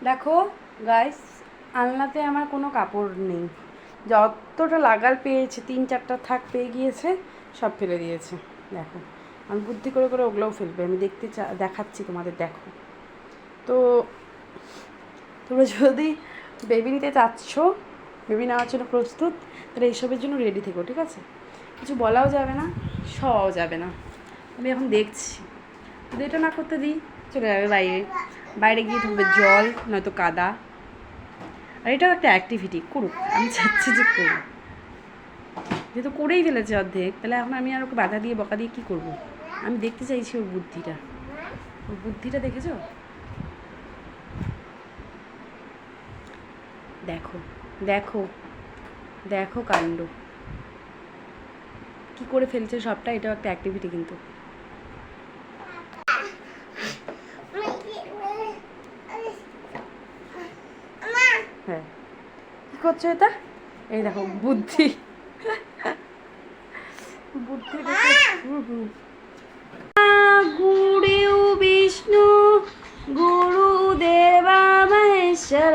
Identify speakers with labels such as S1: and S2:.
S1: দেখো গাইস, আলনাতে আমার কোনো কাপড় নেই। যতটা লাগার পেয়েছে 3-4টা থাক পেয়ে গিয়েছে, সব ফেলে দিয়েছে। দেখো আমি বুদ্ধি করে করে ওগুলোও ফেলবে, আমি দেখাচ্ছি তোমাদের। দেখো তো তোমরা যদি বেবি নিতে চাচ্ছ, বেবি নেওয়ার জন্য প্রস্তুত, তাহলে এইসবের জন্য রেডি থেকো, ঠিক আছে? কিছু বলাও যাবে না, শোয়াও যাবে না। আমি এখন দেখছি, যদি এটা না করতে দিই চলে যাবে বাইরে। বাইরে গিয়ে থাকবে জল, নয়তো কাদা। আর এটাও একটা অ্যাক্টিভিটি, করুক, আমি চাচ্ছি যে করুক। যেহেতু করেই ফেলেছে অর্ধেক, তাহলে এখন আমি আর ওকে বাধা দিয়ে বকা দিয়ে কী করবো? আমি দেখতে চাইছি ওর বুদ্ধিটা। ওর বুদ্ধিটা দেখেছো? দেখো দেখো দেখো কাণ্ড কী করে ফেলছে সবটা। এটাও একটা অ্যাক্টিভিটি কিন্তু। হ্যাঁ, কী করছো এটা? এই দেখো বুদ্ধি, বুদ্ধি গুরু বিষ্ণু গুরুদেবা মহেশ্বর